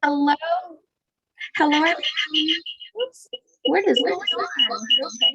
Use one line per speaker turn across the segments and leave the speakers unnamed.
Hello, hello, everybody. Oops, what is going on? Okay.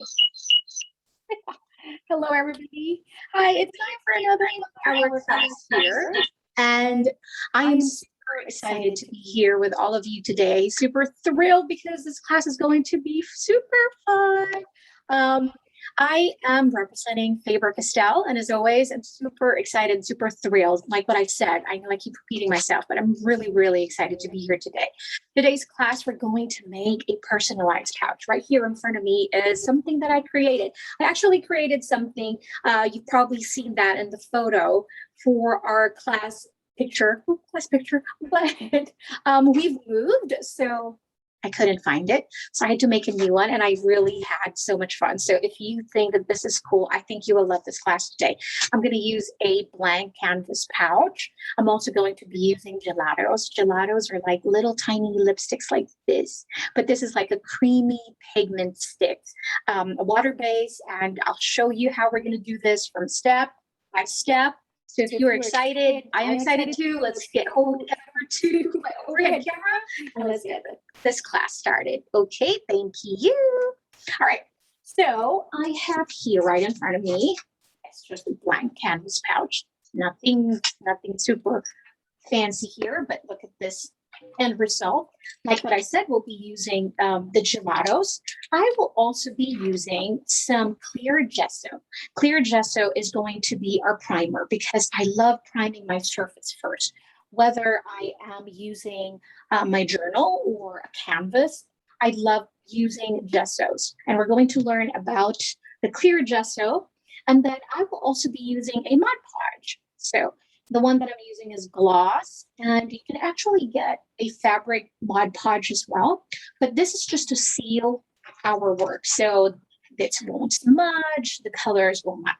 Hello, everybody. Hi, it's time for another hour class here, and I am super excited to be here with all of you today. Super thrilled because this class is going to be super fun. I am representing Faber-Castell, and as always, I'm super excited, super thrilled. Like what I said, I know I keep repeating myself, but I'm really, really excited to be here today. Today's class, we're going to make a personalized pouch. Right here in front of me is something that I created. I actually created something, you've probably seen that in the photo for our class picture, but we've moved, so I couldn't find it. So I had to make a new one, and I really had so much fun. So if you think that this is cool, I think you will love this class today. I'm going to use a blank canvas pouch. I'm also going to be using gelatos. Gelatos are like little tiny lipsticks like this, but this is like a creamy pigment stick, a water base, and I'll show you how we're going to do this from step by step. So if you're excited, I'm excited too. Let's get hold of to my overhead camera and let's get this class started. Okay, thank you. All right, so I have here right in front of me, it's just a blank canvas pouch. Nothing super fancy here, but look at this end result. Like what I said, we'll be using the gelatos. I will also be using some clear gesso. Clear gesso is going to be our primer because I love priming my surface first. Whether I am using my journal or a canvas, I love using gessos. And we're going to learn about the clear gesso. And then I will also be using a Mod Podge. So the one that I'm using is gloss, and you can actually get a fabric Mod Podge as well. But this is just to seal our work, so it won't smudge. The colors will not,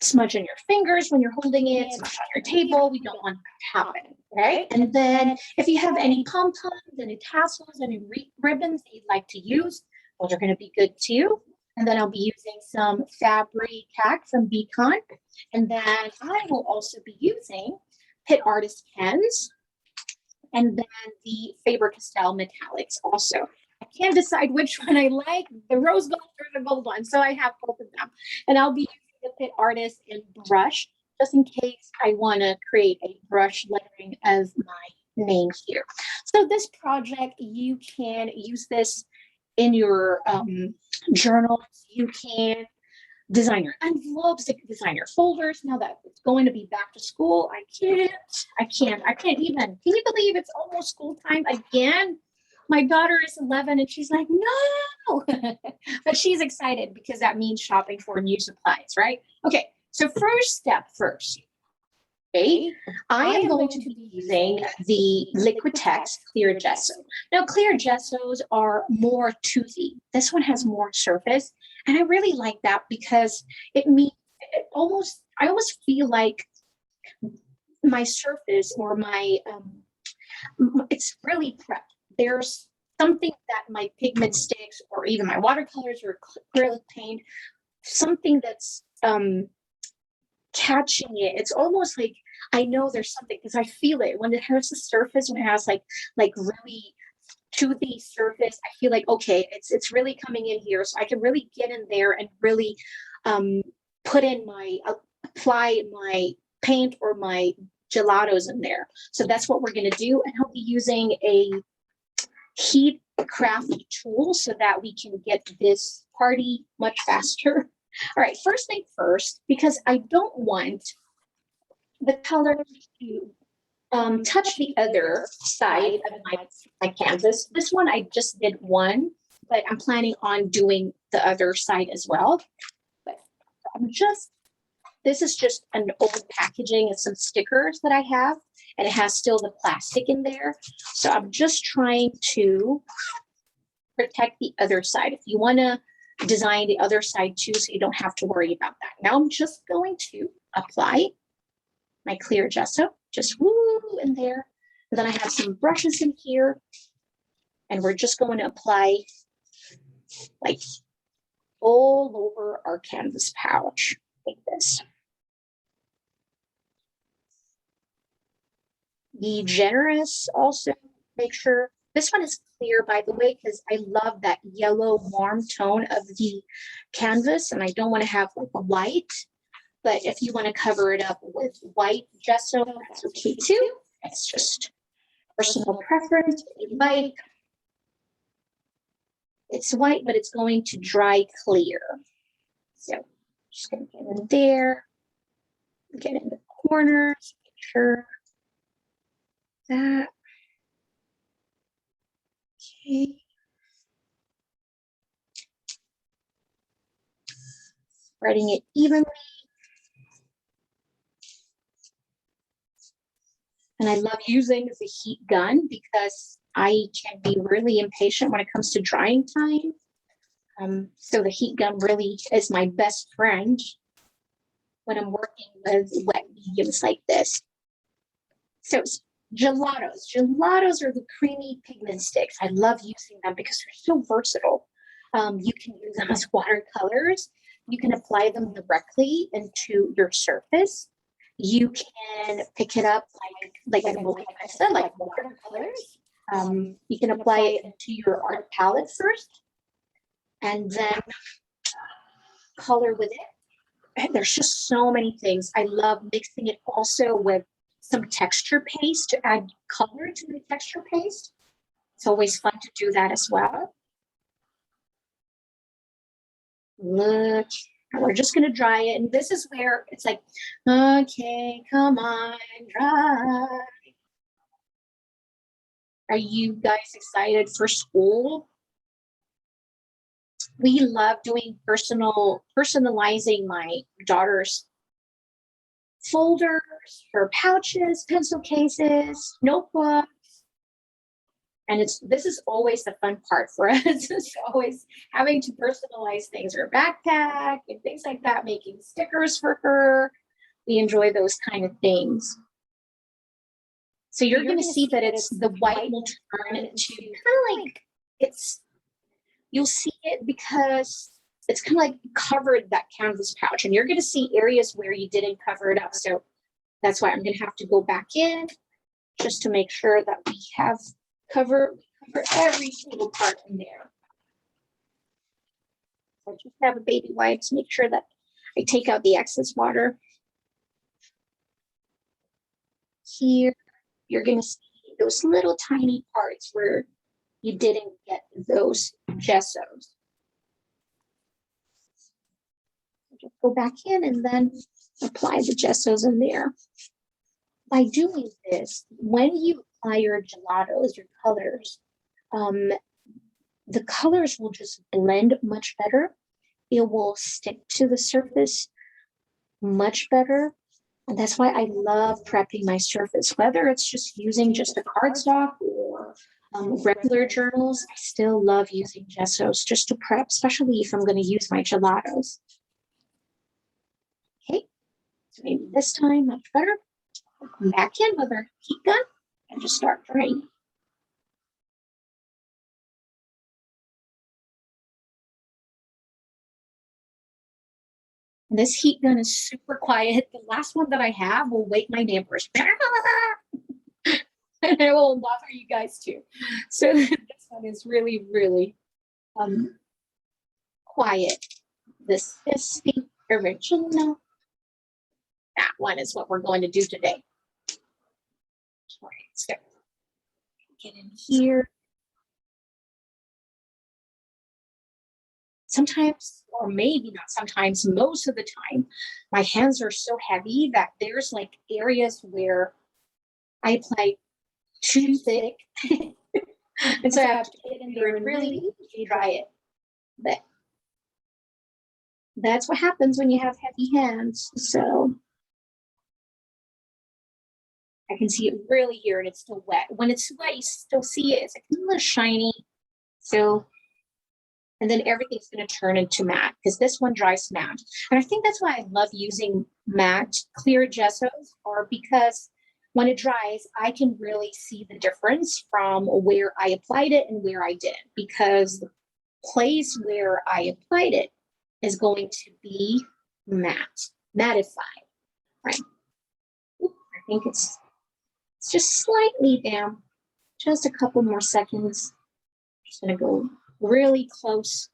smudge on your fingers when you're holding it, smudge on your table. We don't want that to happen, right? And then if you have any pom poms, any tassels, any ribbons that you'd like to use, those are going to be good too. And then I'll be using some Fabric from Beacon. And then I will also be using Pit Artist pens and then the Faber-Castell metallics also. I can't decide which one I like, the rose gold or the gold one. So I have both of them. And I'll be using the Pit Artist and brush just in case I want to create a brush lettering of my name here. So this project, you can use this in your journals. You can design your envelopes, design your folders. Now that it's going to be back to school, I can't even. Can you believe it's almost school time again? My daughter is 11 and she's like, no, but she's excited because that means shopping for new supplies, right? Okay, so first step first. Okay, I am going to be using the Liquitex Clear Gesso. Now, clear gessos are more toothy. This one has more surface, and I really like that because I almost feel like my surface or my it's really prepped. There's something that my pigment sticks or even my watercolors or acrylic paint, something that's catching it. It's almost like I know there's something because I feel it when it has the surface, when it has like really toothy surface. I feel like okay, it's really coming in here, so I can really get in there and really apply my paint or my gelatos in there. So that's what we're going to do, and I'll be using a heat craft tool so that we can get this party much faster. All right, first thing first, because I don't want the color to touch the other side of my canvas. This one, I just did one, but I'm planning on doing the other side as well. But this is just an old packaging and some stickers that I have, and it has still the plastic in there. So I'm just trying to protect the other side. If you want to design the other side too, so you don't have to worry about that. Now I'm just going to apply my clear gesso, just woo in there. And then I have some brushes in here, and we're just going to apply like all over our canvas pouch like this. Be generous also. Make sure this one is clear, by the way, because I love that yellow warm tone of the canvas, and I don't want to have like a white. But if you want to cover it up with white gesso, that's okay too. It's just personal preference. If you like, it's white, but it's going to dry clear. So just gonna get in there, get in the corners, make sure that. Okay. Spreading it evenly. And I love using the heat gun because I can be really impatient when it comes to drying time. So the heat gun really is my best friend when I'm working with wet mediums like this. So gelatos. Gelatos are the creamy pigment sticks. I love using them because they're so versatile. You can use them as watercolors. You can apply them directly into your surface. You can pick it up like I said, like watercolors. You can apply it to your art palette first, and then color with it. And there's just so many things. I love mixing it also with some texture paste to add color to the texture paste. It's always fun to do that as well. Look, we're just going to dry it. And this is where it's like, okay, come on, dry. Are you guys excited for school? We love doing personalizing my daughter's folders, her pouches, pencil cases, notebooks. And this is always the fun part for us. It's always having to personalize things, her backpack and things like that, making stickers for her. We enjoy those kind of things. So you're going to see that it's the white will turn into kind of like you'll see it because it's kind of like covered that canvas pouch, and you're going to see areas where you didn't cover it up. So that's why I'm going to have to go back in just to make sure that we have cover every single part in there. I just have a baby wipe to make sure that I take out the excess water. Here, you're going to see those little tiny parts where you didn't get those gessos. Just go back in and then apply the gessos in there. By doing this, when you apply your gelatos, your colors, the colors will just blend much better. It will stick to the surface much better. And that's why I love prepping my surface, whether it's just using just a cardstock or regular journals. I still love using gessos just to prep, especially if I'm going to use my gelatos. Okay, so maybe this time much better. We'll come back in with our heat gun and just start drying. This heat gun is super quiet. The last one that I have will wake my neighbors. And it will bother you guys too. So this one is really, really quiet. This is the original. That one is what we're going to do today. All right, so get in here. Sometimes, or maybe not sometimes, most of the time, my hands are so heavy that there's like areas where I apply too thick. And so I have to get in there and really dry it. But that's what happens when you have heavy hands. So I can see it really here, and it's still wet. When it's wet, you still see it. It's like a little shiny. So, and then everything's going to turn into matte because this one dries matte. And I think that's why I love using matte clear gessos, or because when it dries, I can really see the difference from where I applied it and where I didn't, because the place where I applied it is going to be mattified, right? I think it's It's just slightly damp. Just a couple more seconds. Just gonna go really close.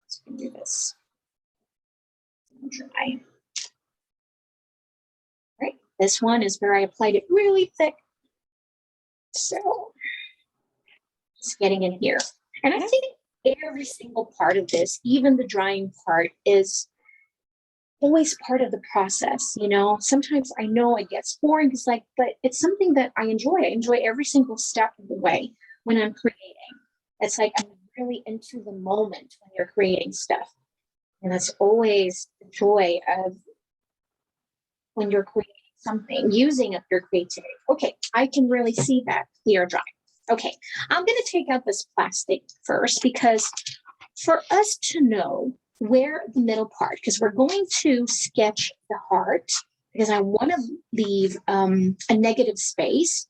Let's do this. Dry. Right. This one is where I applied it really thick. So just getting in here. And I think every single part of this, even the drying part, is always part of the process. You know, sometimes I know it gets boring because but it's something that I enjoy. I enjoy every single step of the way when I'm creating. It's like I'm really into the moment when you're creating stuff. And that's always the joy of when you're creating something, using up your creativity. Okay, I can really see that clear dry. Okay, I'm going to take out this plastic first because for us to know where the middle part, because we're going to sketch the heart, because I want to leave a negative space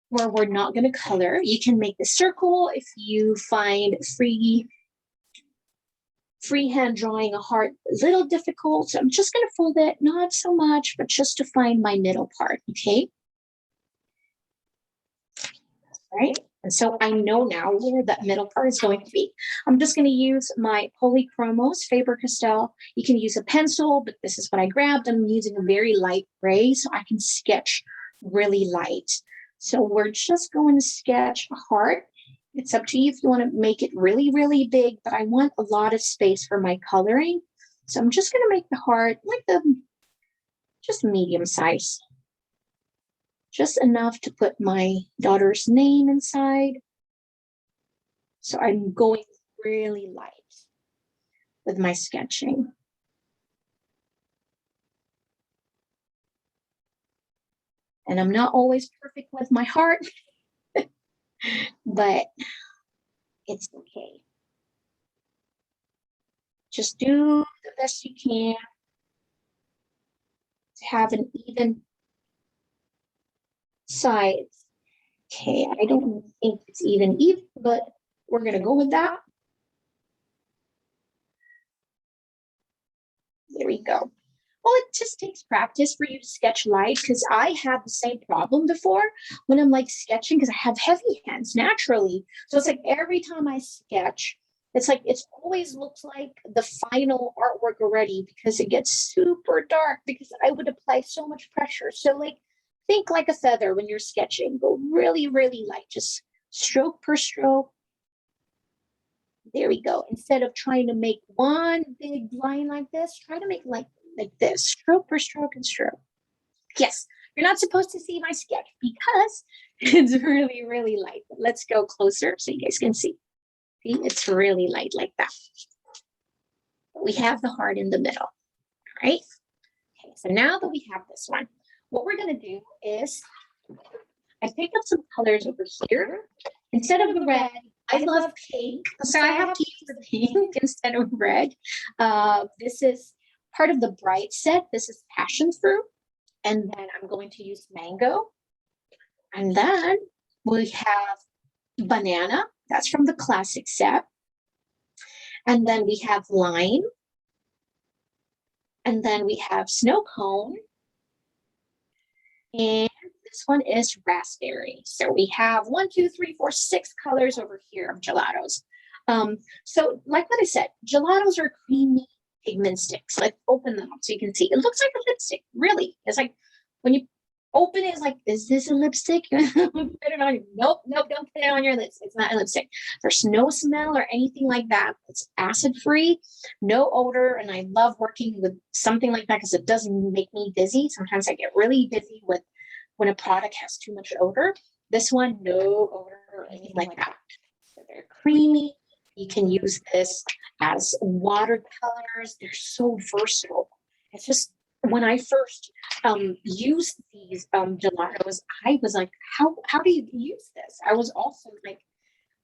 where we're not going to color. You can make the circle if you find freehand drawing a heart a little difficult. So I'm just going to fold it, not so much, but just to find my middle part, okay? Right? And so I know now where that middle part is going to be. I'm just going to use my Polychromos Faber-Castell. You can use a pencil, but this is what I grabbed. I'm using a very light gray so I can sketch really light. So we're just going to sketch a heart. It's up to you if you want to make it really, really big, but I want a lot of space for my coloring. So I'm just going to make the heart like just medium size. Just enough to put my daughter's name inside. So I'm going really light with my sketching. And I'm not always perfect with my heart, but it's okay. Just do the best you can to have an even sides. Okay, I don't think it's even, but we're going to go with that. There we go. Well, it just takes practice for you to sketch light because I had the same problem before when I'm like sketching because I have heavy hands naturally. So it's like every time I sketch, it's like it always looks like the final artwork already because it gets super dark because I would apply so much pressure. So like think like a feather when you're sketching. Go really, really light, just stroke per stroke. There we go. Instead of trying to make one big line like this, try to make like this, stroke per stroke and stroke. Yes, you're not supposed to see my sketch because it's really, really light. But let's go closer so you guys can see. See, it's really light like that. We have the heart in the middle, right? Okay, so now that we have this one, what we're going to do is I picked up some colors over here. Instead of red, I love pink, so I have to use the pink instead of red. This is part of the bright set. This is passion fruit, and then I'm going to use mango. And then we have banana. That's from the classic set. And then we have lime. And then we have snow cone. And this one is raspberry. So we have 6 colors over here of gelatos. So like what I said, gelatos are creamy pigment sticks. Let's open them up so you can see. It looks like a lipstick, really. It's like when you open it, it's like, is this a lipstick? Put it on. Nope, don't put it on your lips. It's not a lipstick. There's no smell or anything like that. It's acid free, no odor, and I love working with something like that because it doesn't make me dizzy. Sometimes I get really dizzy with when a product has too much odor. This one, no odor or anything like that. So they're creamy. You can use this as watercolors. They're so versatile. It's just when I first used these gelatos, I was like, how do you use this? I was also like,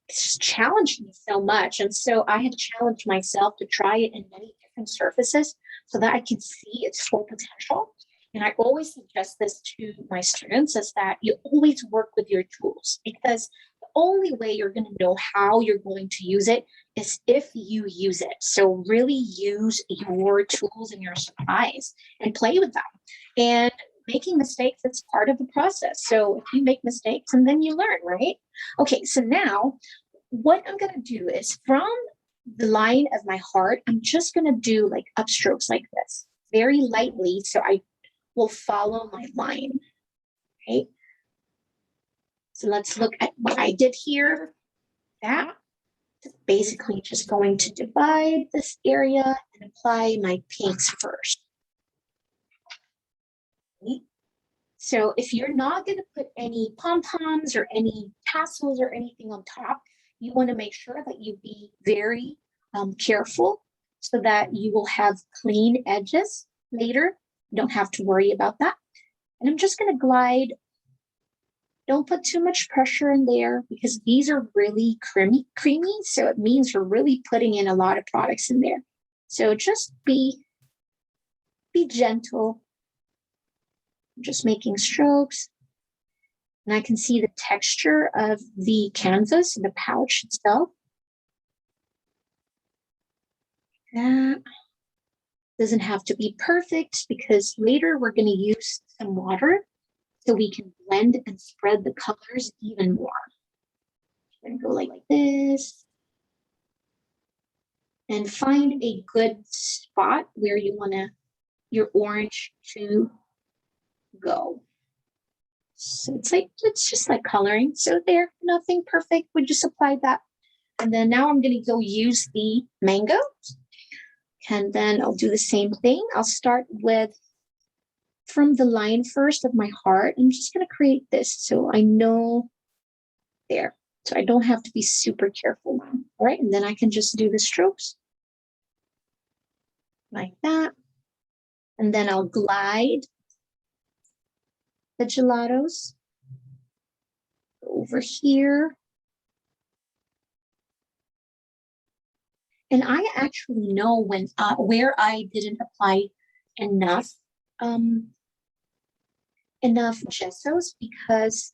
it's just challenged me so much. And so I had challenged myself to try it in many different surfaces so that I can see its full potential. And I always suggest this to my students is that you always work with your tools because the only way you're going to know how you're going to use it is if you use it. So really use your tools and your supplies and play with them and making mistakes, it's part of the process. So if you make mistakes and then you learn, right? Okay, so now what I'm going to do is from the line of my heart, I'm just going to do like upstrokes like this, very lightly. So I will follow my line, right? So let's look at what I did here. That is basically just going to divide this area and apply my pinks first. So if you're not going to put any pom-poms or any tassels or anything on top, you want to make sure that you be very careful so that you will have clean edges later. You don't have to worry about that. And I'm just going to glide. Don't put too much pressure in there because these are really creamy. So it means you're really putting in a lot of products in there. So just be gentle. Just making strokes. And I can see the texture of the canvas, the pouch itself. That doesn't have to be perfect because later we're going to use some water so we can blend and spread the colors even more. I'm going to go like this. And find a good spot where you want your orange to go. So it's just like coloring. So there, nothing perfect. We just applied that. And then now I'm going to go use the mango. And then I'll do the same thing. I'll start with from the line first of my heart. I'm just going to create this so I know there. So I don't have to be super careful now. All right. And then I can just do the strokes like that. And then I'll glide the gelatos over here. And I actually know when where I didn't apply enough gessos because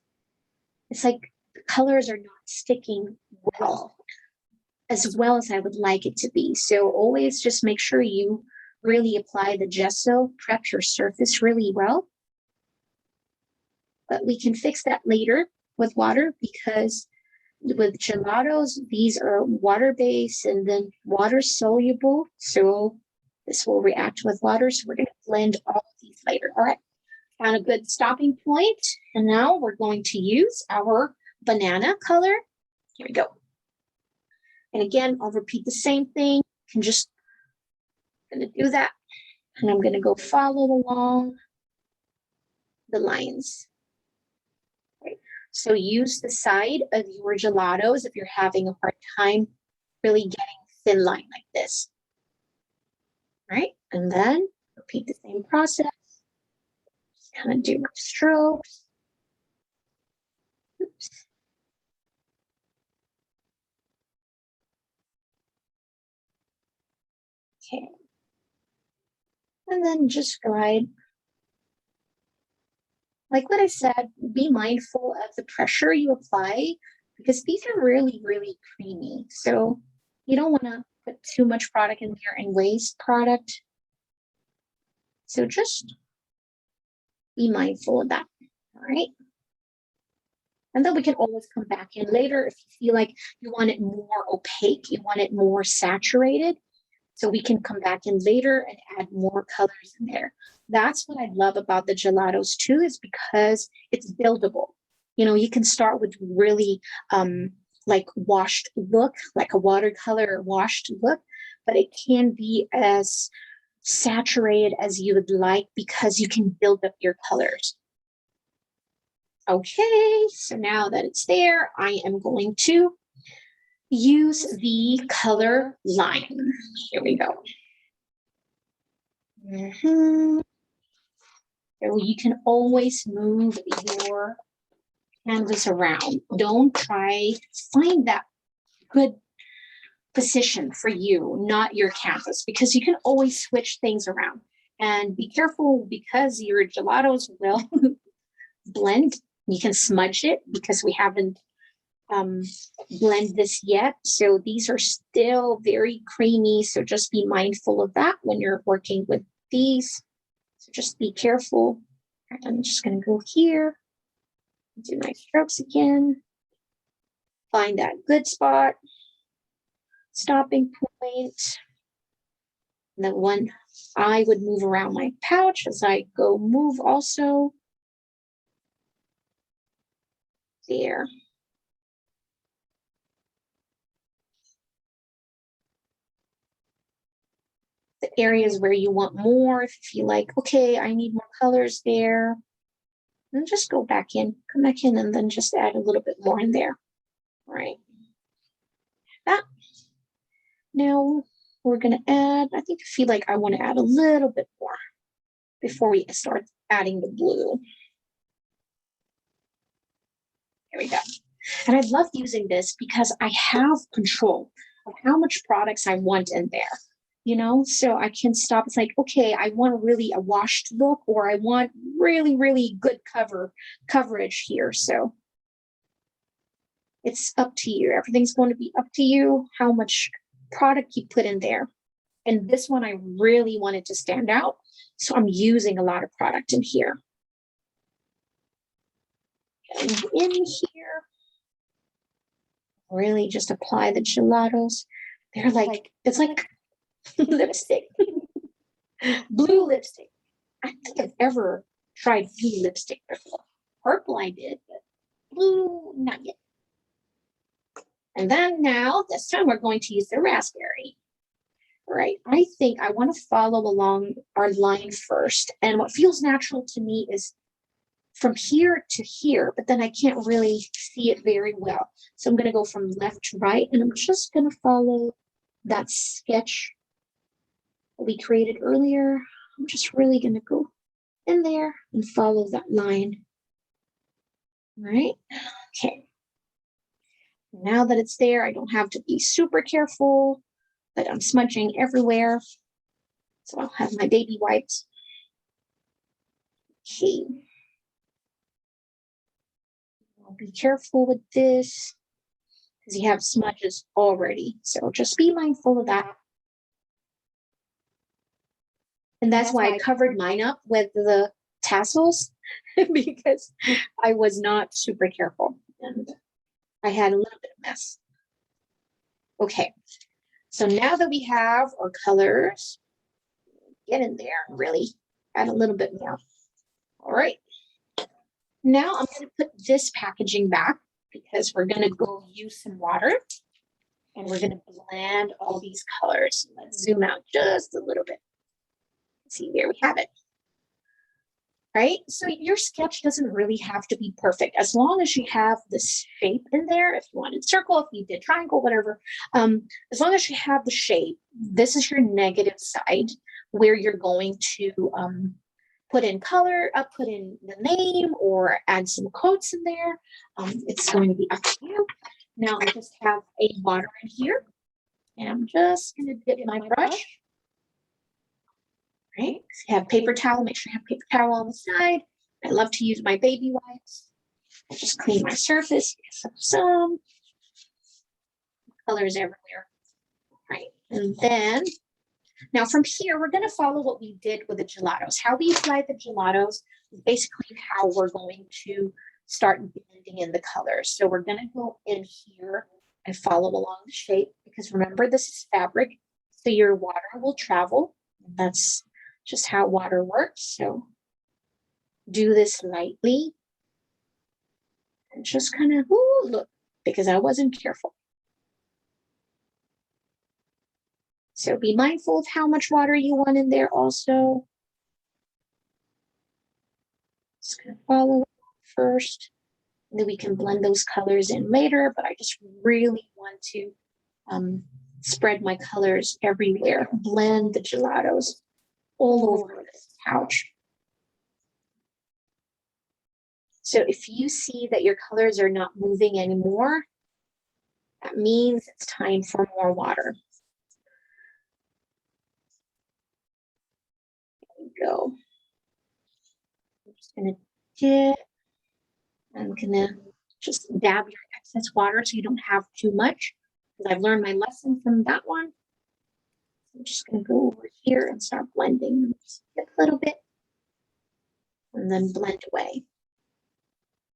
it's like the colors are not sticking well as I would like it to be. So always just make sure you really apply the gesso, prep your surface really well. But we can fix that later with water because with gelatos, these are water-based and then water-soluble. So this will react with water. So we're going to blend all of these later. All right, found a good stopping point. And now we're going to use our banana color. Here we go. And again, I'll repeat the same thing. I'm just going to do that. And I'm going to go follow along the lines. So use the side of your gelatos if you're having a hard time really getting thin line like this. All right, and then repeat the same process. Just kind of do my strokes. Oops. Okay. And then just glide. Like what I said, be mindful of the pressure you apply because these are really, really creamy. So you don't want to put too much product in there and waste product. So just be mindful of that. All right. And then we can always come back in later if you feel like you want it more opaque, you want it more saturated. So we can come back in later and add more colors in there. That's what I love about the gelatos too, is because it's buildable. You know, you can start with really like washed look, like a watercolor washed look, but it can be as saturated as you would like because you can build up your colors. Okay, so now that it's there, I am going to use the color line. Here we go. So you can always move your canvas around. Don't try, find that good position for you, not your canvas, because you can always switch things around. And be careful because your gelatos will blend. You can smudge it because we haven't blend this yet. So these are still very creamy. So just be mindful of that when you're working with these. So just be careful I'm just going to go here, do my strokes again, find that good spot, stopping point. And then one I would move around my pouch as I go move also. There. The areas where you want more, if you feel like, okay, I need more colors there, then just go back in, come back in, and then just add a little bit more in there. All right. That. Now we're going to add, I think I feel like I want to add a little bit more before we start adding the blue. There we go. And I love using this because I have control of how much products I want in there, you know, so I can stop. It's like, okay, I want really a washed look, or I want really, really good coverage here. So it's up to you. Everything's going to be up to you, how much product you put in there. And this one, I really wanted to stand out. So I'm using a lot of product in here. And in here, really just apply the gelatos. They're like, it's like lipstick, blue lipstick. I don't think I've ever tried blue lipstick before. Purple I did, but blue, not yet. And then now, this time we're going to use the raspberry. All right, I think I want to follow along our line first. And what feels natural to me is from here to here, but then I can't really see it very well. So I'm going to go from left to right, and I'm just going to follow that sketch that we created earlier. I'm just really going to go in there and follow that line. All right, okay. Now that it's there, I don't have to be super careful that I'm smudging everywhere. So I'll have my baby wipes. Okay. Be careful with this because you have smudges already. So just be mindful of that. And that's why I covered mine up with the tassels because I was not super careful and I had a little bit of mess. Okay, so now that we have our colors, get in there and really add a little bit more. All right. Now I'm going to put this packaging back because we're going to go use some water and we're going to blend all these colors. Let's zoom out just a little bit. See, there we have it. Right? So your sketch doesn't really have to be perfect as long as you have the shape in there. If you wanted circle, if you did triangle, whatever, as long as you have the shape, this is your negative side where you're going to put in color, put in the name, or add some quotes in there. It's going to be up to you. Now I just have a water in here, and I'm just going to dip my brush. Right? So you have paper towel. Make sure you have paper towel on the side. I love to use my baby wipes. I just clean my surface. Some colors everywhere. Right, and then. Now from here, we're going to follow what we did with the gelatos. How we applied the gelatos is basically how we're going to start blending in the colors. So we're going to go in here and follow along the shape because remember, this is fabric, so your water will travel. That's just how water works. So do this lightly and just kind of, look, because I wasn't careful. So be mindful of how much water you want in there also. Just gonna follow first, and then we can blend those colors in later, but I just really want to spread my colors everywhere, blend the gelatos all over this pouch. So if you see that your colors are not moving anymore, that means it's time for more water. Go. I'm just gonna dip. I'm gonna just dab your excess water so you don't have too much, because I've learned my lesson from that one. I'm just gonna go over here and start blending. Just a little bit. and then blend away.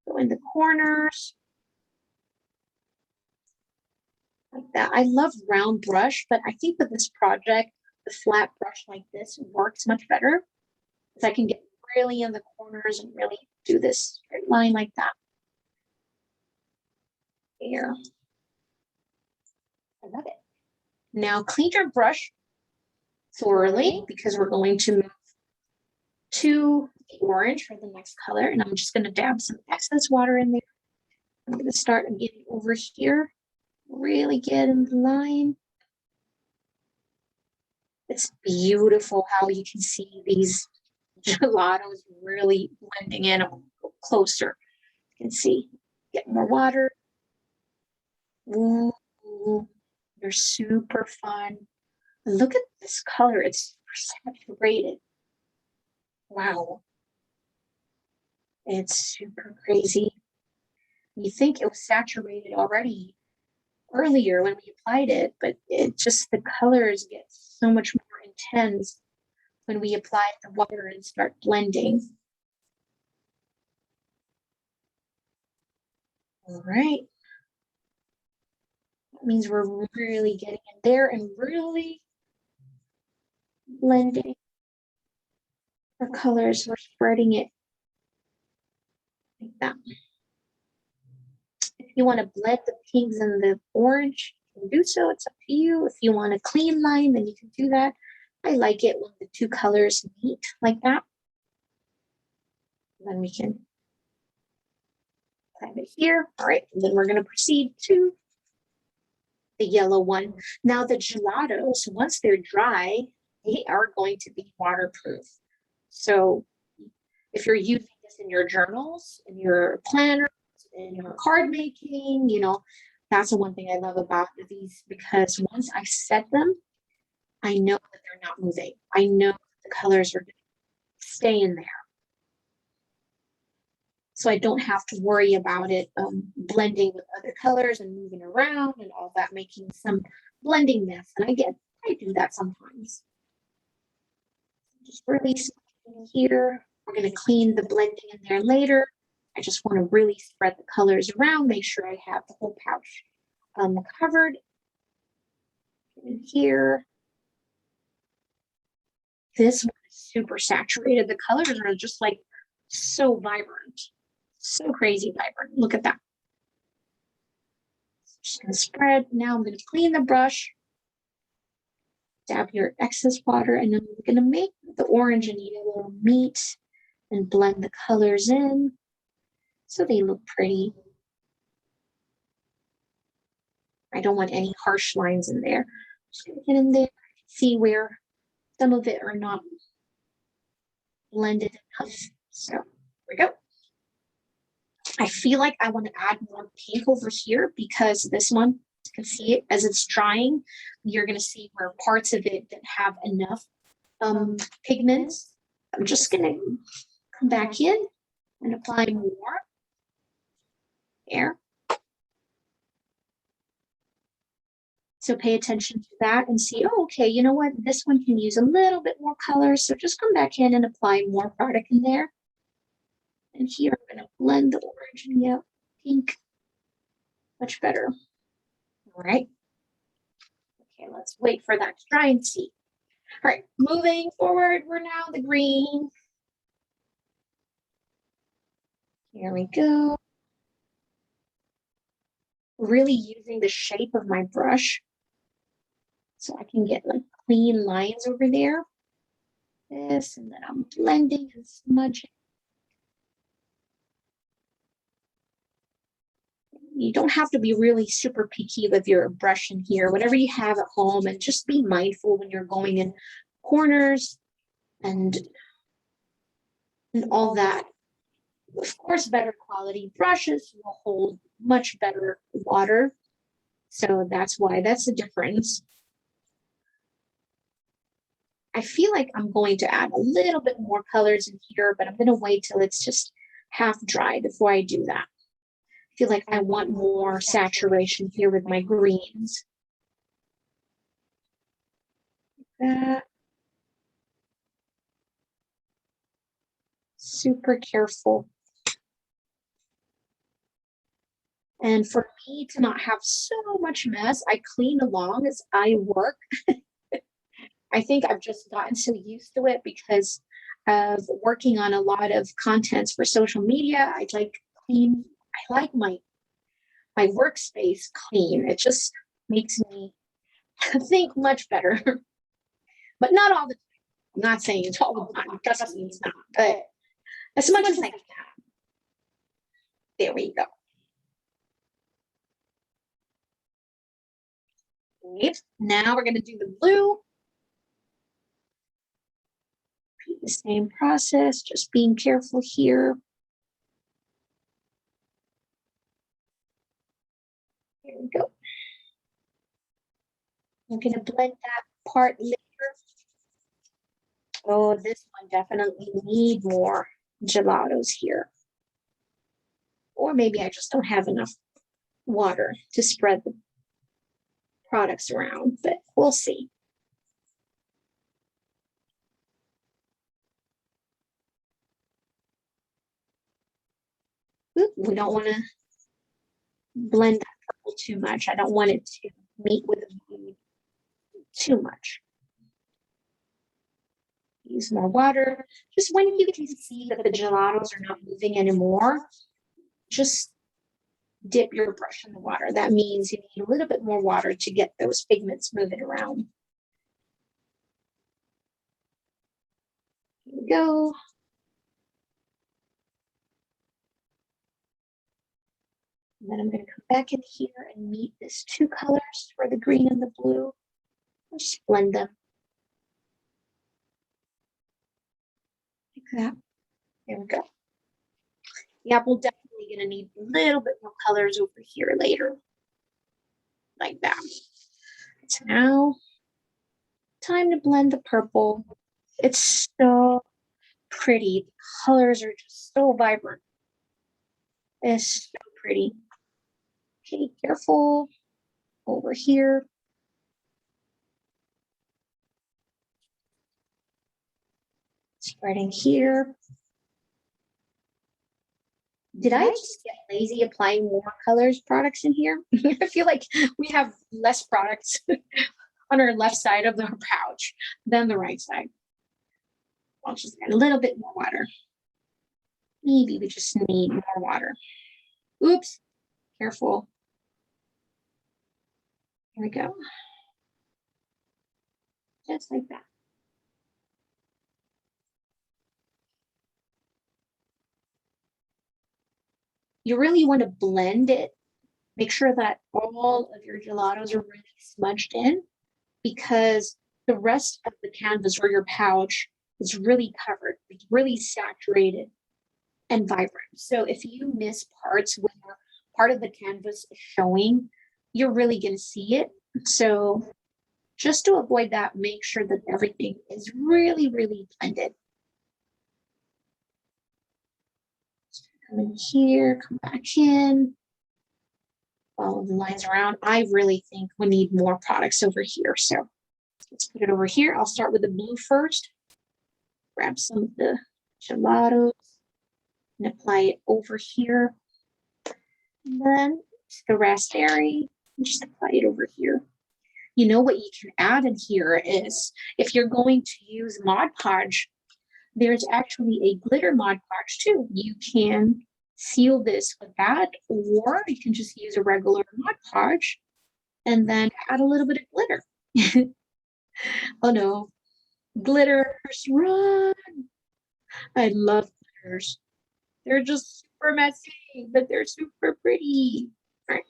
Go in the corners. Like that. I love round brush, but I think with this project, the flat brush like this works much better because I can get really in the corners and really do this straight line like that. Here. I love it. Now clean your brush thoroughly because we're going to move to the orange for the next color, and I'm just going to dab some excess water in there. I'm going to start again over here. Really get in the line. It's beautiful how you can see these gelatos really blending in. I'll go closer. You can see, get more water. Ooh, they're super fun. Look at this color. It's saturated. Wow. It's super crazy. You think it was saturated already earlier when we applied it, but it just, the colors get so much more intense when we apply the water and start blending. All right. That means we're really getting in there and really blending our colors. We're spreading it like that. If you want to blend the pinks and the orange, you can do so. It's up to you. If you want a clean line, then you can do that. I like it when the two colors meet like that. Then we can have it here. All right, and then we're going to proceed to the yellow one. Now the gelatos, once they're dry, they are going to be waterproof. So if you're using this in your journals, in your planners, in your card making, you know, that's the one thing I love about these, because once I set them, I know that they're not moving. I know the colors are going to stay in there. So I don't have to worry about it blending with other colors and moving around and all that, making some blending mess. And I do that sometimes. Just really here. We're going to clean the blending in there later. I just want to really spread the colors around, make sure I have the whole pouch covered. In here. This one is super saturated. The colors are just like so vibrant. So crazy vibrant. Look at that. Just gonna spread. Now I'm gonna clean the brush. Dab your excess water, and then we're gonna make the orange and yellow meet and blend the colors in so they look pretty. I don't want any harsh lines in there. Just gonna get in there, see where some of it are not blended enough. So here we go. I feel like I want to add more pink over here because this one, you can see it as it's drying. You're going to see where parts of it that have enough pigments. I'm just going to come back in and apply more there. So pay attention to that and see, oh, okay, you know what? This one can use a little bit more color. So just come back in and apply more product in there. And here I'm going to blend the orange and yellow, pink. Much better. All right. Okay, let's wait for that to dry and see. All right, moving forward, we're now the green. Here we go. Really using the shape of my brush so I can get like clean lines over there. This, and then I'm blending and smudging. You don't have to be really super picky with your brush in here, whatever you have at home, and just be mindful when you're going in corners and all that. Of course, better quality brushes will hold much better water. So that's why that's the difference. I feel like I'm going to add a little bit more colors in here, but I'm going to wait till it's just half dry before I do that. I feel like I want more saturation here with my greens. Like that. super careful. And for me to not have so much mess, I clean along as I work. I think I've just gotten so used to it because of working on a lot of contents for social media. I like clean. I like my workspace clean. It just makes me think much better, but not all the time. I'm not saying it's all the time. Trust me, it's not. But as much as I can. There we go. Right. Now we're going to do the blue. Repeat the same process, just being careful here. There we go. I'm going to blend that part later. Oh, this one definitely need more gelatos here. Or maybe I just don't have enough water to spread the products around, but we'll see. Ooh, we don't want to blend that purple too much. I don't want it to meet with the blue too much. Use more water. Just when you can see that the gelatos are not moving anymore, just dip your brush in the water. That means you need a little bit more water to get those pigments moving around. Here we go. And then I'm going to come back in here and meet these two colors for the green and the blue. I'll just blend them. Like that. There we go. Yeah, we're definitely going to need a little bit more colors over here later. Like that. So now, time to blend the purple. It's so pretty. The colors are just so vibrant. It's so pretty. Okay, careful. Over here. Spreading here. Did I just get lazy applying more colors products in here? I feel like we have less products on our left side of our pouch than the right side. I'll just add a little bit more water. Maybe we just need more water. Oops, careful. Here we go. Just like that. You really want to blend it. Make sure that all of your gelatos are really smudged in, because the rest of the canvas or your pouch is really covered. It's really saturated and vibrant. So if you miss parts where part of the canvas is showing, you're really going to see it. So just to avoid that, make sure that everything is really, really blended. Come in here, come back in, follow the lines around. I really think we need more products over here. So let's put it over here. I'll start with the blue first. Grab some of the gelatos and apply it over here. And then the raspberry, and just apply it over here. You know what you can add in here is, if you're going to use Mod Podge, there's actually a glitter Mod Podge too. You can seal this with that, or you can just use a regular Mod Podge and then add a little bit of glitter. Oh no, glitters, run! I love glitters. They're just super messy, but they're super pretty. All right,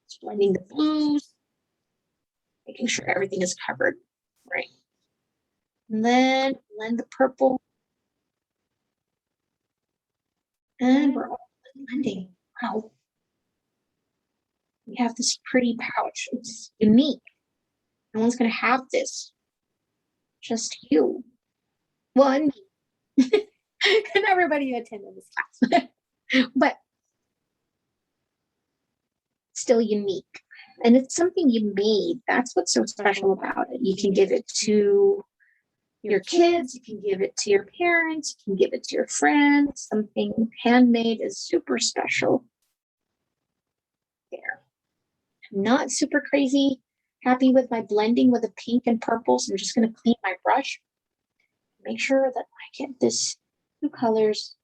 just blending the blues, making sure everything is covered, right? And then blend the purple. And we're all blending. Wow. We have this pretty pouch. It's unique. No one's going to have this. Just you. Well, and me. And everybody who attended this class. But still unique. And it's something you made. That's what's so special about it. You can give it to your kids, you can give it to your parents, you can give it to your friends. Something handmade is super special. There. I'm not super crazy happy with my blending with the pink and purple, so I'm just going to clean my brush. Make sure that I get this two colors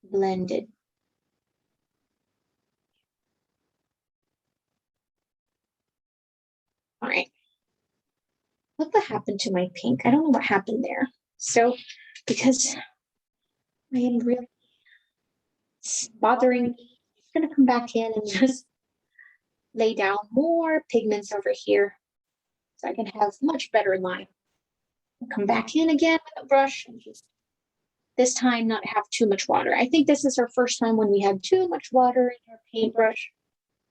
blended. All right. What happened to my pink? I don't know what happened there. So, because I am really bothering me, I'm going to come back in and just lay down more pigments over here so I can have much better line. Come back in again with a brush and just this time not have too much water. I think this is our first time when we had too much water in our paintbrush.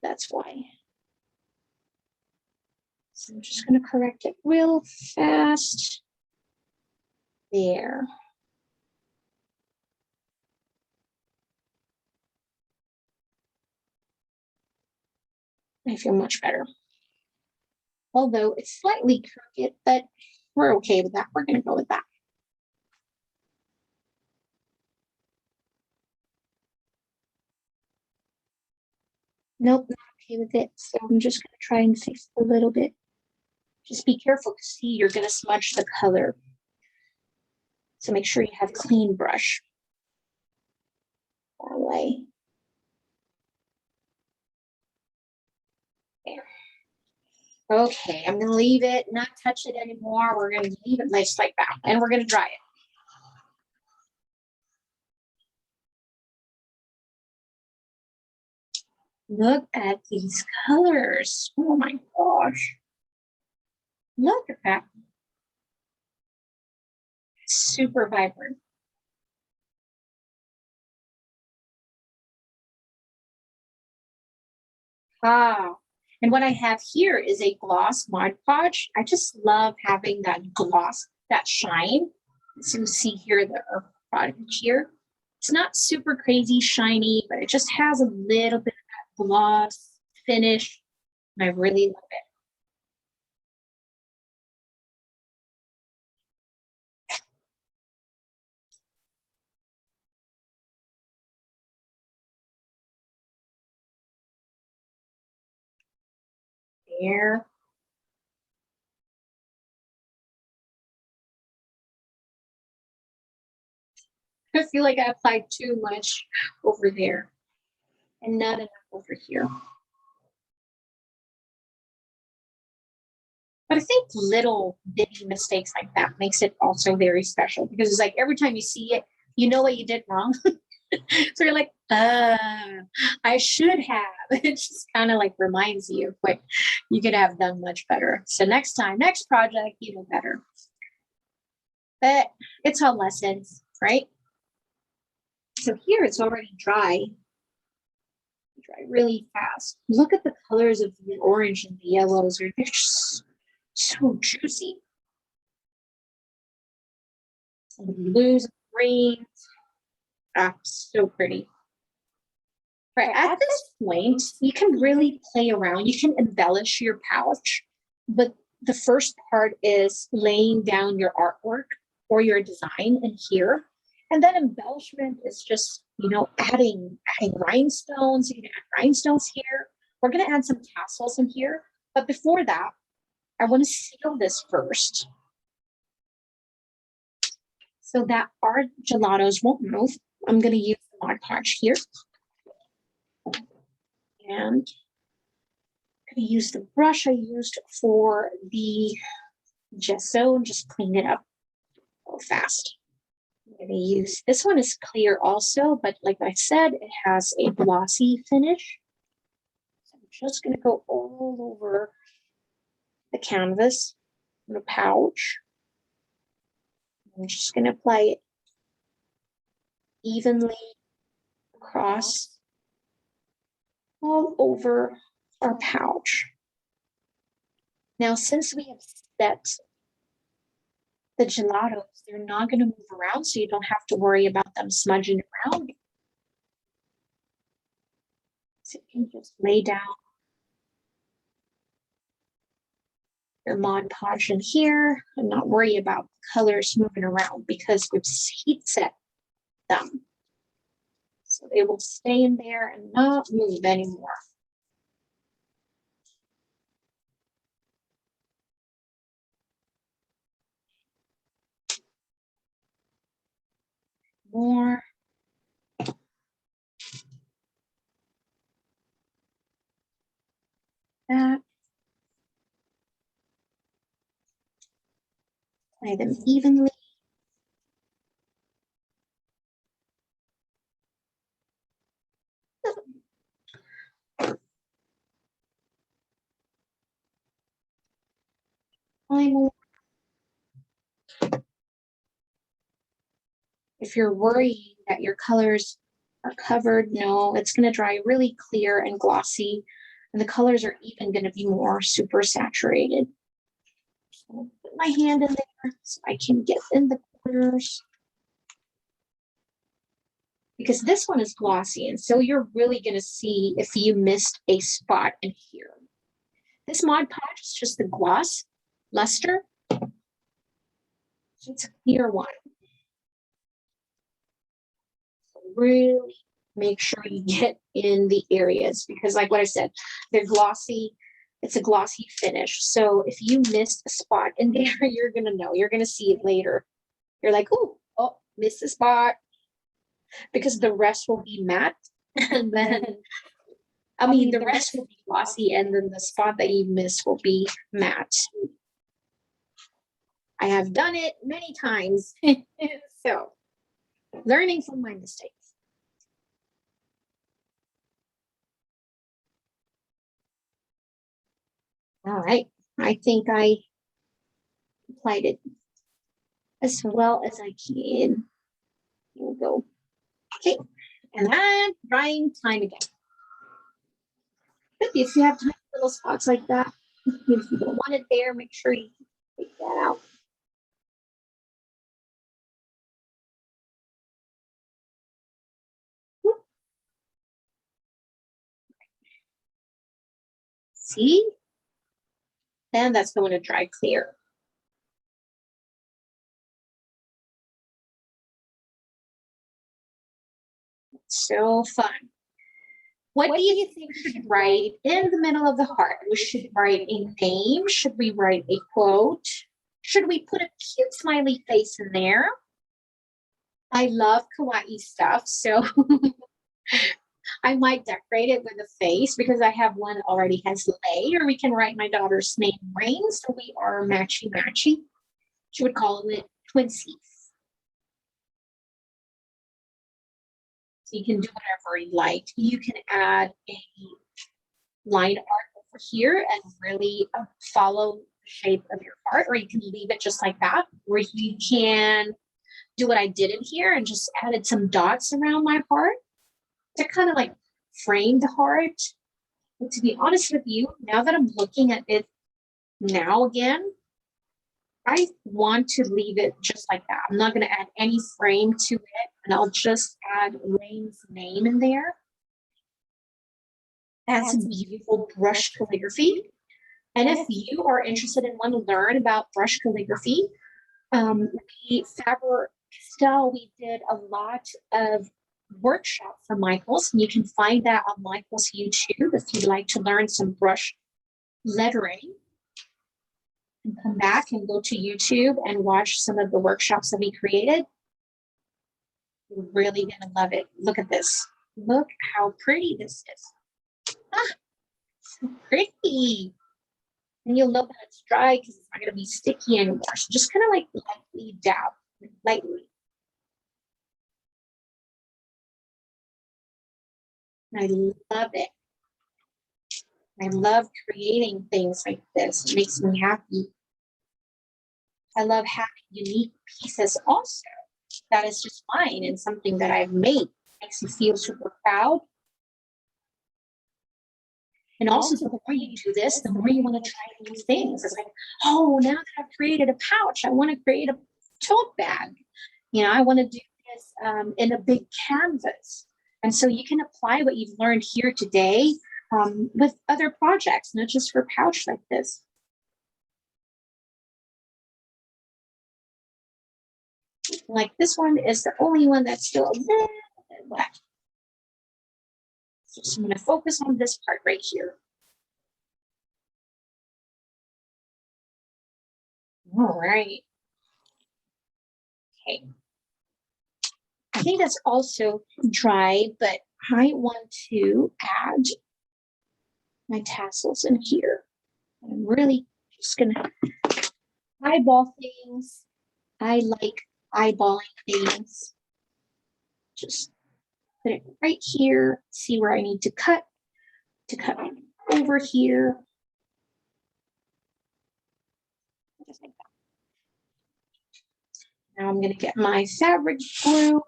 That's why. So I'm just going to correct it real fast. There. I feel much better. Although it's slightly crooked, but we're okay with that. We're going to go with that. Nope, not okay with it. So I'm just going to try and fix it a little bit. Just be careful because see, you're going to smudge the color. So make sure you have clean brush. That way. There. Okay, I'm going to leave it, not touch it anymore. We're going to leave it nice like that, and we're going to dry it. Look at these colors. Oh my gosh. Look at that. Super vibrant. Ah, and what I have here is a gloss Mod Podge. I just love having that gloss, that shine. As you see here, the product here. It's not super crazy shiny, but it just has a little bit of that gloss finish, and I really love it. There. I feel like I applied too much over there and not enough over here. But I think little bitty mistakes like that makes it also very special because it's like every time you see it, you know what you did wrong. So you're like, I should have. It just kind of like reminds you of what you could have done much better. So next time, next project, even better. But it's all lessons, right? So here it's already dry. Dry really fast. Look at the colors of the orange and the yellows. They're just so juicy. And the blues and greens. Ah, so pretty. Right, at this point, you can really play around. You can embellish your pouch, but the first part is laying down your artwork or your design in here. And then embellishment is just, you know, adding rhinestones. You can add rhinestones here. We're going to add some tassels in here. But before that, I want to seal this first so that our gelatos won't move. I'm going to use the Mod Podge here. And I'm going to use the brush I used for the gesso and just clean it up real fast. I'm going to use, this one is clear also, but like I said, it has a glossy finish. So I'm just going to go all over the canvas, the pouch. I'm just going to apply it evenly across all over our pouch. Now, since we have set the gelatos, they're not going to move around, so you don't have to worry about them smudging around. So you can just lay down your Mod Podge in here and not worry about colors moving around because we've heat set them. So they will stay in there and not move anymore. More. That. Apply them evenly. If you're worried that your colors are covered, no, it's going to dry really clear and glossy, and the colors are even going to be more super saturated. So put my hand in there so I can get in the corners. Because this one is glossy, and so you're really going to see if you missed a spot in here. This Mod Podge is just the gloss luster. It's a clear one. So really make sure you get in the areas because like what I said, they're glossy. It's a glossy finish. So if you missed a spot in there, you're going to know. You're going to see it later. You're like, oh, missed a spot. Because the rest will be matte. And then, the rest will be glossy. And then the spot that you missed will be matte. I have done it many times. So, learning from my mistakes. All right. I think I applied it as well as I can. Here we go. Okay. And then drying time again. If you have tiny little spots like that, if you don't want it there, make sure you take that out. See? Then that's going to dry clear. So fun. What do you think we should write in the middle of the heart? We should write a name. Should we write a quote? Should we put a cute smiley face in there? I love kawaii stuff, so I might decorate it with a face because I have one that already has Lay, or we can write my daughter's name Rain, so we are matchy-matchy. She would call it twinsies. So you can do whatever you like. You can add a line art over here and really follow the shape of your heart, or you can leave it just like that, or you can do what I did in here and just added some dots around my heart to kind of like frame the heart. But to be honest with you, now that I'm looking at it now again, I want to leave it just like that. I'm not going to add any frame to it, and I'll just add Rain's name in there. Add some beautiful brush calligraphy. And if you are interested and want to learn about brush calligraphy, Faber-Castell, we did a lot of workshop for Michael's, and you can find that on Michael's YouTube if you'd like to learn some brush lettering. And come back and go to YouTube and watch some of the workshops that we created. You're really gonna love it. Look at this. Look how pretty this is. So pretty. And you'll know that it's dry because it's not gonna be sticky anymore. So just kind of like lightly dab, lightly. I love it. I love creating things like this. It makes me happy. I love having unique pieces also. That is just mine and something that I've made. It makes me feel super proud. And also, the more you do this, the more you want to try new things. It's like, oh, now that I've created a pouch, I want to create a tote bag. I want to do this in a big canvas. And so you can apply what you've learned here today with other projects, not just for pouch like this. Like this one is the only one that's still a little bit wet. So I'm going to focus on this part right here. All right. Okay. I think that's also dry, but I want to add my tassels in here. I'm really just going to eyeball things. I like eyeballing things. Just put it right here, see where I need to cut over here. Just like that. Now I'm going to get my fabric glue,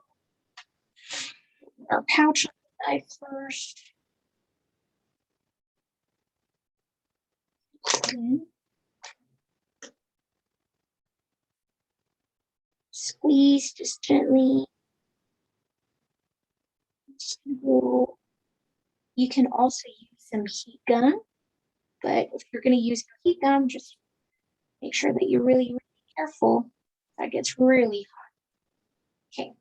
our pouch on the side first. Then squeeze just gently. You can also use some heat gun, but if you're going to use heat gun, just make sure that you're really, really careful. That gets really hot. Okay.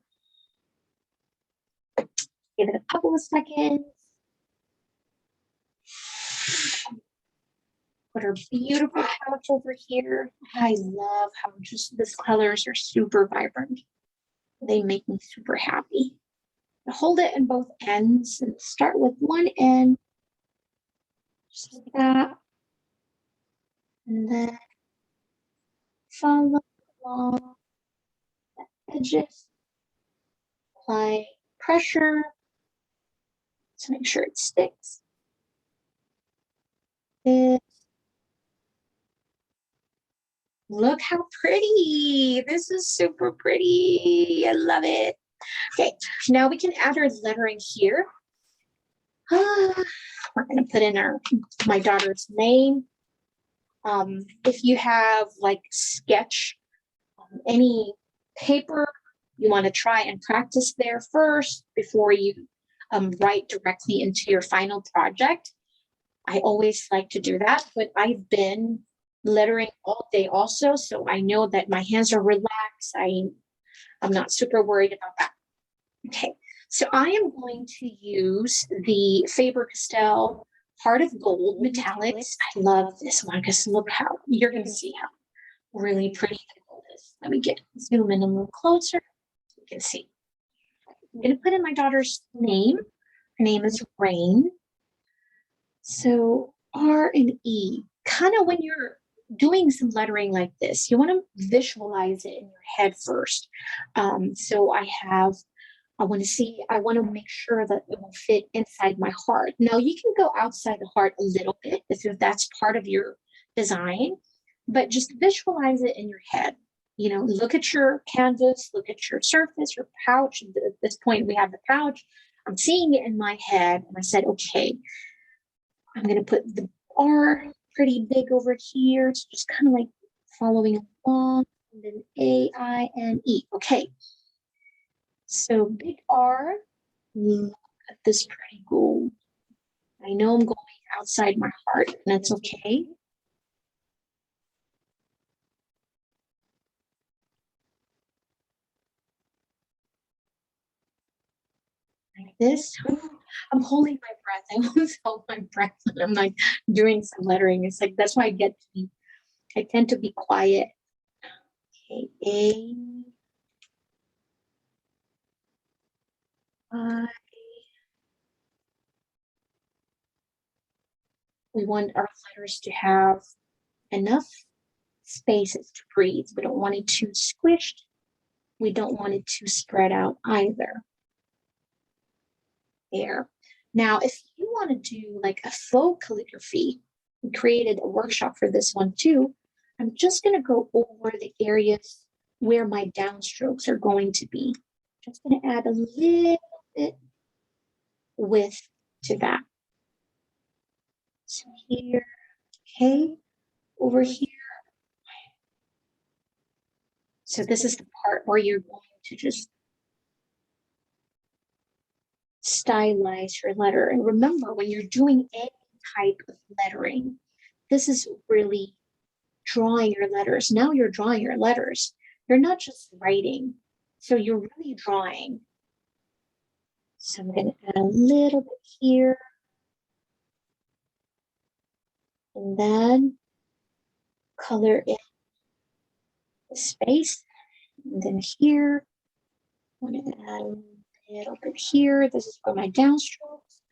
Give it a couple of seconds. Put our beautiful pouch over here. I love how just these colors are super vibrant. They make me super happy. Hold it in both ends and start with one end, just like that. And then follow along the edges. Apply pressure to make sure it sticks. Look how pretty. This is super pretty. I love it. Okay, now we can add our lettering here. We're going to put in my daughter's name. If you have like sketch, any paper, you want to try and practice there first before you write directly into your final project. I always like to do that, but I've been lettering all day also, so I know that my hands are relaxed. I'm not super worried about that. Okay, so I am going to use the Faber-Castell Heart of Gold metallics. I love this one because look how you're going to see how really pretty the gold is. Let me zoom in a little closer. You can see. I'm going to put in my daughter's name. Her name is Rain. So R and E. Kind of when you're doing some lettering like this, you want to visualize it in your head first. So I want to make sure that it will fit inside my heart. Now you can go outside the heart a little bit if that's part of your design, but just visualize it in your head. You know, look at your canvas, look at your surface, your pouch. At this point, we have the pouch. I'm seeing it in my head, and I said, okay, I'm going to put the R pretty big over here. It's just kind of like following along, and then A, I, N, E. Okay. So big R, look at this pretty gold. I know I'm going outside my heart, and that's okay. Like this. I'm holding my breath. I always hold my breath when I'm like doing some lettering. It's like that's why I tend to be quiet. Okay, A, I. We want our letters to have enough spaces to breathe. We don't want it too squished. We don't want it too spread out either. There. Now, if you want to do like a faux calligraphy, we created a workshop for this one too. I'm just going to go over the areas where my downstrokes are going to be. Just going to add a little bit width to that. So here, okay, over here. So this is the part where you're going to just stylize your letter. And remember, when you're doing any type of lettering, this is really drawing your letters. Now you're drawing your letters. You're not just writing. So you're really drawing. So I'm going to add a little bit here. And then color in the space. And then here, I'm going to add a little bit here. This is for my downstrokes.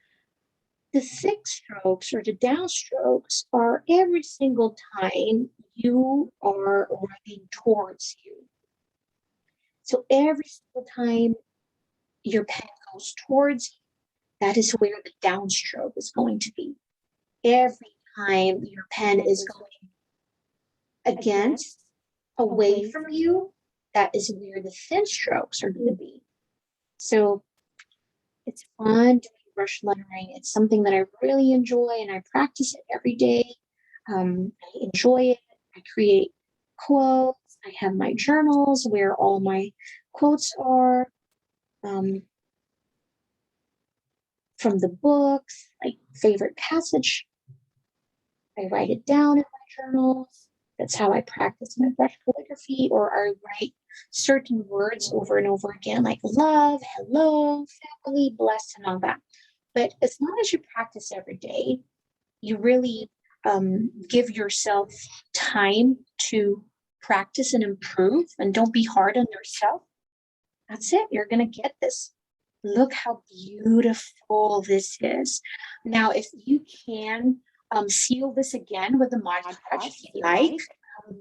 The thick strokes or the downstrokes are every single time you are running towards you. So every single time your pen goes towards you, that is where the downstroke is going to be. Every time your pen is going against, away from you, that is where the thin strokes are going to be. So it's fun doing brush lettering. It's something that I really enjoy, and I practice it every day. I enjoy it. I create quotes. I have my journals where all my quotes are from the books, like favorite passage. I write it down in my journals. That's how I practice my brush calligraphy, or I write certain words over and over again, like love, hello, family, blessed, and all that. But as long as you practice every day, you really give yourself time to practice and improve, and don't be hard on yourself. That's it. You're going to get this. Look how beautiful this is. Now, if you can seal this again with a Mod Podge if you like,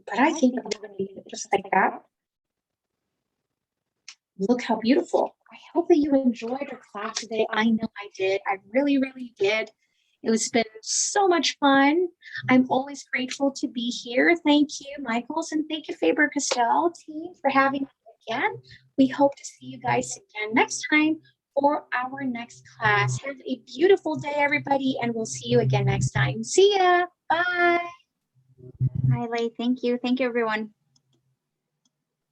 but I think I'm going to leave it just like that. Look how beautiful. I hope that you enjoyed our class today. I know I did. I really, really did. It's been so much fun. I'm always grateful to be here. Thank you, Michaels, and thank you, Faber-Castell team, for having me again. We hope to see you guys again next time for our next class. Have a beautiful day, everybody, and we'll see you again next time. See ya. Bye.
Hi, Lei. Thank you. Thank you, everyone.